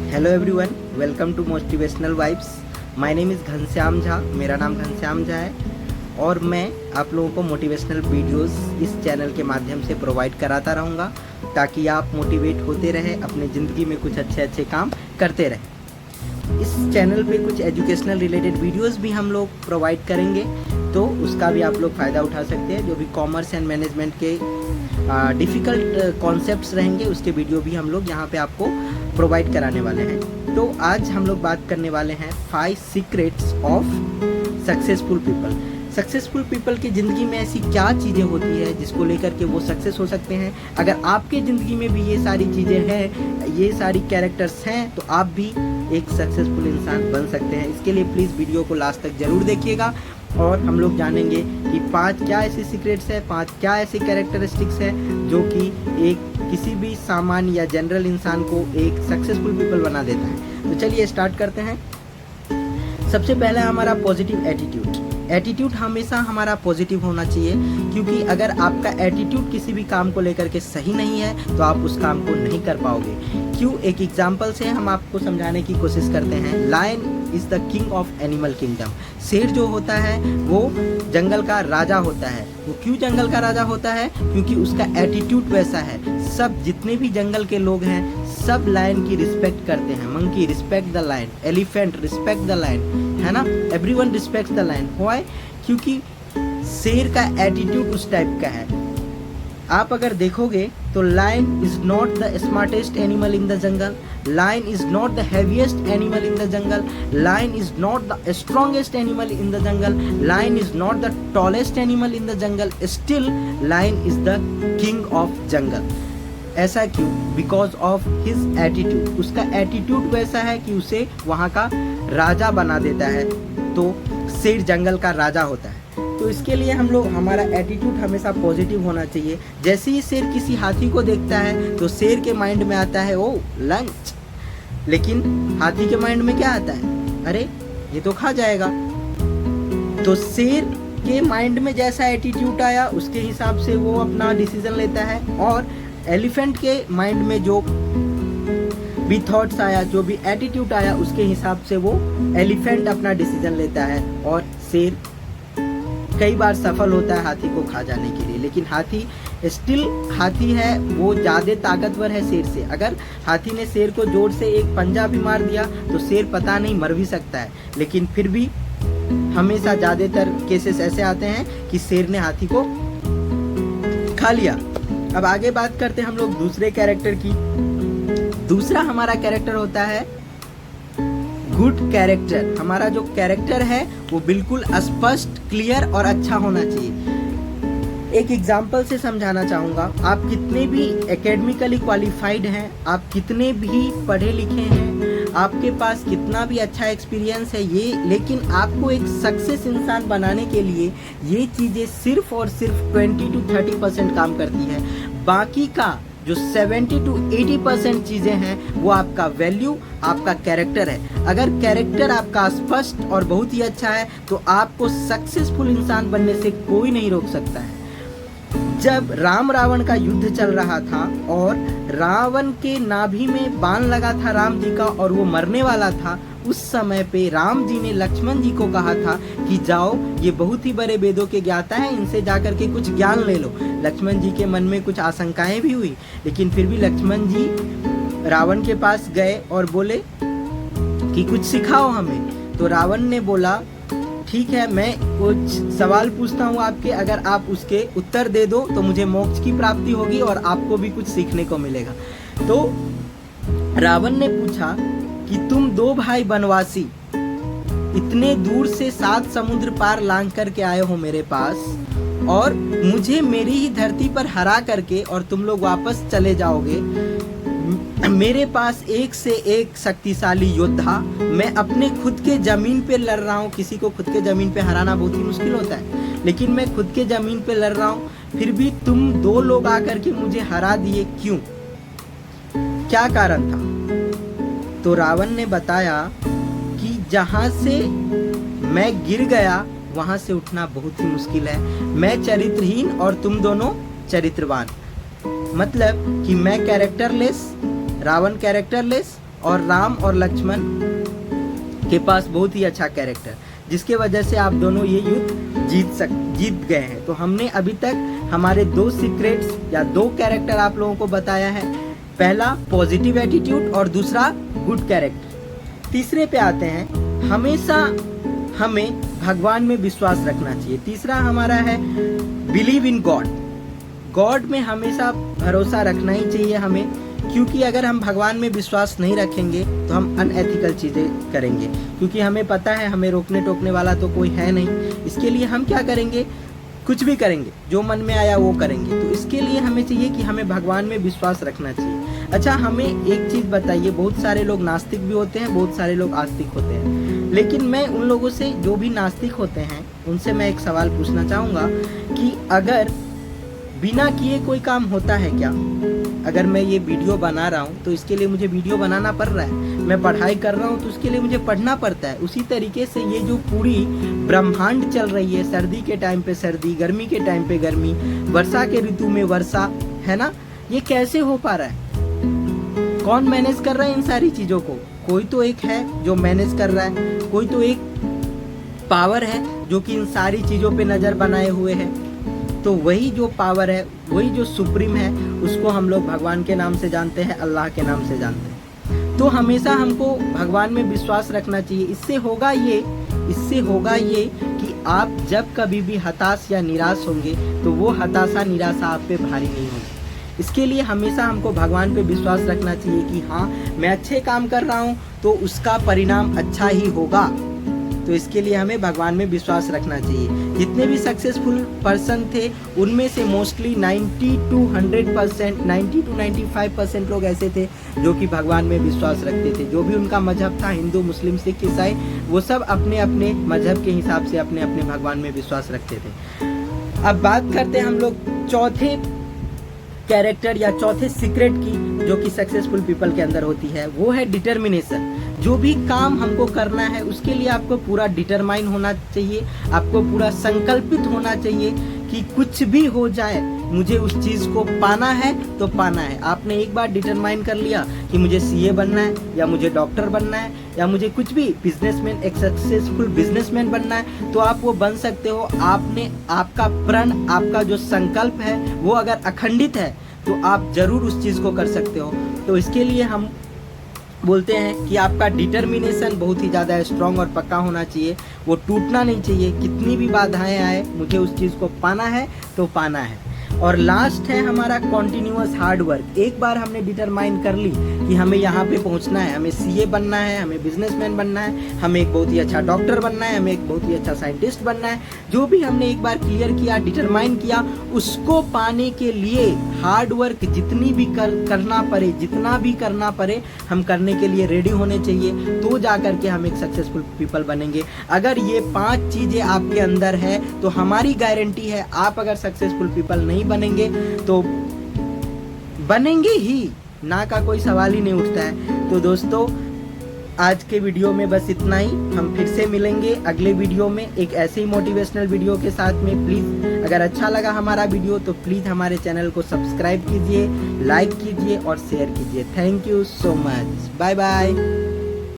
Hello everyone, welcome to motivational vibes. My name is Ghanshyam Jha. मेरा नाम घनश्याम झा है और मैं आप लोगों को मोटिवेशनल वीडियोस इस चैनल के माध्यम से प्रोवाइड कराता रहूँगा ताकि आप मोटिवेट होते रहें, अपनी ज़िंदगी में कुछ अच्छे अच्छे काम करते रहें। इस चैनल पे कुछ एजुकेशनल रिलेटेड वीडियोस भी हम लोग प्रोवाइड करेंगे, तो उसका भी आप लोग फ़ायदा उठा सकते हैं। जो भी कॉमर्स एंड मैनेजमेंट के डिफ़िकल्ट कॉन्सेप्ट्स रहेंगे उसके वीडियो भी हम लोग यहाँ पे आपको प्रोवाइड कराने वाले हैं। तो आज हम लोग बात करने वाले हैं 5 secrets of successful people. Successful people की ज़िंदगी में ऐसी क्या चीज़ें होती है जिसको लेकर के वो सक्सेस हो सकते हैं। अगर आपके ज़िंदगी में भी ये सारी चीज़ें हैं, ये सारी कैरेक्टर्स हैं, तो आप भी एक सक्सेसफुल इंसान बन सकते हैं। इसके लिए प्लीज़ वीडियो को लास्ट तक ज़रूर देखिएगा और हम लोग जानेंगे कि 5 क्या ऐसे सीक्रेट्स हैं, 5 क्या ऐसी कैरेक्टरिस्टिक्स हैं जो कि एक किसी भी सामान्य या जनरल इंसान को एक सक्सेसफुल पीपल बना देता है। तो चलिए स्टार्ट करते हैं। सबसे पहला है हमारा पॉजिटिव एटीट्यूड। एटीट्यूड हमेशा हमारा पॉजिटिव होना चाहिए, क्योंकि अगर आपका एटीट्यूड किसी भी काम को लेकर के सही नहीं है तो आप उस काम को नहीं कर पाओगे। क्यों? एक एग्जाम्पल से हम आपको समझाने की कोशिश करते हैं। Lion is the king of animal kingdom. शेर जो होता है वो जंगल का राजा होता है। वो क्यों जंगल का राजा होता है? क्योंकि उसका एटीट्यूड वैसा है। सब जितने भी जंगल के लोग हैं सब लायन की रिस्पेक्ट करते हैं। Monkey respect the lion, elephant respect the lion, है ना। Everyone respects the lion. Why? क्योंकि शेर का एटीट्यूड उस टाइप का है। आप अगर देखोगे तो lion is not the smartest animal in the jungle, lion is not the heaviest animal in the jungle, lion is not the strongest animal in the jungle, lion is not the tallest animal in the jungle, still lion is the king of jungle. ऐसा क्यों? Because of his attitude. उसका attitude वैसा है कि उसे वहाँ का राजा बना देता है। तो शेर जंगल का राजा होता है। तो इसके लिए हम लोग, हमारा एटीट्यूड हमेशा पॉजिटिव होना चाहिए। जैसे ही शेर किसी हाथी को देखता है तो शेर के माइंड में आता है ओ लंच, लेकिन हाथी के माइंड में क्या आता है? अरे ये तो खा जाएगा। तो शेर के माइंड में जैसा एटीट्यूड आया उसके हिसाब से वो अपना डिसीजन लेता है, और एलिफेंट के माइंड में जो भी थॉट्स आया, जो भी एटीट्यूड आया, उसके हिसाब से वो एलिफेंट अपना डिसीजन लेता है। और शेर कई बार सफल होता है हाथी को खा जाने के लिए, लेकिन हाथी स्टिल हाथी है, वो ज़्यादा ताकतवर है शेर से। अगर हाथी ने शेर को जोर से एक पंजा भी मार दिया तो शेर पता नहीं मर भी सकता है, लेकिन फिर भी हमेशा ज़्यादातर केसेस ऐसे आते हैं कि शेर ने हाथी को खा लिया। अब आगे बात करते हैं हम लोग दूसरे कैरेक्टर की। दूसरा हमारा कैरेक्टर होता है गुड कैरेक्टर। हमारा जो कैरेक्टर है वो बिल्कुल स्पष्ट, क्लियर और अच्छा होना चाहिए। एक एग्जाम्पल से समझाना चाहूँगा। आप कितने भी एकेडमिकली क्वालिफाइड हैं, आप कितने भी पढ़े लिखे हैं, आपके पास कितना भी अच्छा एक्सपीरियंस है लेकिन आपको एक सक्सेस इंसान बनाने के लिए ये चीज़ें सिर्फ और सिर्फ 20 to 30% काम करती है। बाकी का जो 70 to 80% चीज़ें हैं वो आपका वैल्यू, आपका कैरेक्टर है। अगर कैरेक्टर आपका स्पष्ट और बहुत ही अच्छा है तो आपको सक्सेसफुल इंसान बनने से कोई नहीं रोक सकता है। जब राम रावण का युद्ध चल रहा था और रावण के नाभि में बाण लगा था राम जी का और वो मरने वाला था, उस समय पे राम जी ने लक्ष्मण जी को कहा था कि जाओ, ये बहुत ही बड़े वेदों के ज्ञाता हैं, इनसे जाकर के कुछ ज्ञान ले लो। लक्ष्मण जी के मन में कुछ आशंकाएं भी हुई, लेकिन फिर भी लक्ष्मण जी रावण के पास गए और बोले कि कुछ सिखाओ हमें। तो रावण ने बोला ठीक है, मैं कुछ सवाल पूछता हूँ आपके, अगर आप उसके उत्तर दे दो तो मुझे मोक्ष की प्राप्ति होगी और आपको भी कुछ सीखने को मिलेगा। तो रावण ने पूछा कि तुम 2 भाई वनवासी इतने दूर से 7 समुद्र पार लांघ करके आए हो मेरे पास, और मुझे मेरी ही धरती पर हरा करके और तुम लोग वापस चले जाओगे। मेरे पास एक से एक शक्तिशाली योद्धा, मैं अपने खुद के जमीन पे लड़ रहा हूँ। किसी को खुद के जमीन पे हराना बहुत ही मुश्किल होता है, लेकिन मैं खुद के जमीन पे लड़ रहा हूँ, फिर भी तुम 2 लोग आकर के मुझे हरा दिए, क्यों? क्या कारण था? तो रावण ने बताया कि जहाँ से मैं गिर गया वहाँ से उठना बहुत ही मुश्किल है। मैं चरित्रहीन और तुम दोनों चरित्रवान। मतलब कि मैं कैरेक्टरलेस, रावण कैरेक्टरलेस और राम और लक्ष्मण के पास बहुत ही अच्छा कैरेक्टर, जिसके वजह से आप दोनों ये युद्ध जीत गए हैं। तो हमने अभी तक हमारे 2 सीक्रेट्स या 2 कैरेक्टर आप लोगों को बताया है। पहला पॉजिटिव एटीट्यूड और दूसरा गुड कैरेक्टर। तीसरे पे आते हैं, हमेशा हमें भगवान में विश्वास रखना चाहिए। तीसरा हमारा है बिलीव इन गॉड। गॉड में हमेशा भरोसा रखना ही चाहिए हमें, क्योंकि अगर हम भगवान में विश्वास नहीं रखेंगे तो हम अनएथिकल चीज़ें करेंगे, क्योंकि हमें पता है हमें रोकने टोकने वाला तो कोई है नहीं। इसके लिए हम क्या करेंगे, कुछ भी करेंगे, जो मन में आया वो करेंगे। तो इसके लिए हमें चाहिए कि हमें भगवान में विश्वास रखना चाहिए। अच्छा, हमें एक चीज़ बताइए, बहुत सारे लोग नास्तिक भी होते हैं, बहुत सारे लोग आस्तिक होते हैं, लेकिन मैं उन लोगों से, जो भी नास्तिक होते हैं, उनसे मैं एक सवाल पूछना चाहूँगा कि अगर बिना किए कोई काम होता है क्या? अगर मैं ये वीडियो बना रहा हूँ तो इसके लिए मुझे वीडियो बनाना पड़ रहा है, मैं पढ़ाई कर रहा हूँ तो उसके लिए मुझे पढ़ना पड़ता है। उसी तरीके से ये जो पूरी ब्रह्मांड चल रही है, सर्दी के टाइम पे सर्दी, गर्मी के टाइम पे गर्मी, वर्षा के ऋतु में वर्षा, है ना, ये कैसे हो पा रहा है? कौन मैनेज कर रहा है इन सारी चीज़ों को? कोई तो एक है जो मैनेज कर रहा है, कोई तो एक पावर है जो कि इन सारी चीज़ों पे नज़र बनाए हुए है। तो वही जो पावर है, वही जो सुप्रीम है, उसको हम लोग भगवान के नाम से जानते हैं, अल्लाह के नाम से जानते हैं। तो हमेशा हमको भगवान में विश्वास रखना चाहिए। इससे होगा ये कि आप जब कभी भी हताश या निराश होंगे तो वो हताशा निराशा आप पे भारी नहीं होगी। इसके लिए हमेशा हमको भगवान पे विश्वास रखना चाहिए कि हाँ, मैं अच्छे काम कर रहा हूँ तो उसका परिणाम अच्छा ही होगा। तो इसके लिए हमें भगवान में विश्वास रखना चाहिए। जितने भी सक्सेसफुल पर्सन थे उनमें से मोस्टली 90 to 100%, 90 to 95% लोग ऐसे थे जो कि भगवान में विश्वास रखते थे। जो भी उनका मजहब था, हिंदू, मुस्लिम, सिख, ईसाई, वो सब अपने अपने मजहब के हिसाब से अपने अपने भगवान में विश्वास रखते थे। अब बात करते हैं हम लोग चौथे कैरेक्टर या चौथे सीक्रेट की, जो कि सक्सेसफुल पीपल के अंदर होती है, वो है डिटर्मिनेशन। जो भी काम हमको करना है उसके लिए आपको पूरा डिटरमाइन होना चाहिए, आपको पूरा संकल्पित होना चाहिए कि कुछ भी हो जाए मुझे उस चीज़ को पाना है तो पाना है। आपने एक बार डिटरमाइन कर लिया कि मुझे सीए बनना है या मुझे डॉक्टर बनना है या मुझे कुछ भी बिजनेसमैन, एक सक्सेसफुल बिजनेसमैन बनना है, तो आप वो बन सकते हो। आपने, आपका प्रण, आपका जो संकल्प है वो अगर अखंडित है तो आप जरूर उस चीज़ को कर सकते हो। तो इसके लिए हम बोलते हैं कि आपका डिटर्मिनेशन बहुत ही ज़्यादा स्ट्रॉन्ग और पक्का होना चाहिए, वो टूटना नहीं चाहिए। कितनी भी बाधाएं आए, मुझे उस चीज़ को पाना है तो पाना है। और लास्ट है हमारा कॉन्टिन्यूअस हार्ड वर्क। एक बार हमने डिटरमाइन कर ली कि हमें यहाँ पे पहुँचना है, हमें सीए बनना है, हमें बिजनेसमैन बनना है, हमें एक बहुत ही अच्छा डॉक्टर बनना है, हमें एक बहुत ही अच्छा साइंटिस्ट बनना है, जो भी हमने एक बार क्लियर किया, डिटरमाइन किया, उसको पाने के लिए हार्ड वर्क जितनी भी करना पड़े, जितना भी करना पड़े, हम करने के लिए रेडी होने चाहिए। तो जा करके हम एक सक्सेसफुल पीपल बनेंगे। अगर ये 5 चीज़ें आपके अंदर है तो हमारी गारंटी है, आप अगर सक्सेसफुल पीपल नहीं बनेंगे तो बनेंगे ही ना, का कोई सवाल ही नहीं उठता है। तो दोस्तों, आज के वीडियो में बस इतना ही। हम फिर से मिलेंगे अगले वीडियो में एक ऐसे ही मोटिवेशनल वीडियो के साथ में। प्लीज़ अगर अच्छा लगा हमारा वीडियो तो प्लीज़ हमारे चैनल को सब्सक्राइब कीजिए, लाइक कीजिए और शेयर कीजिए। Thank you so much. Bye bye.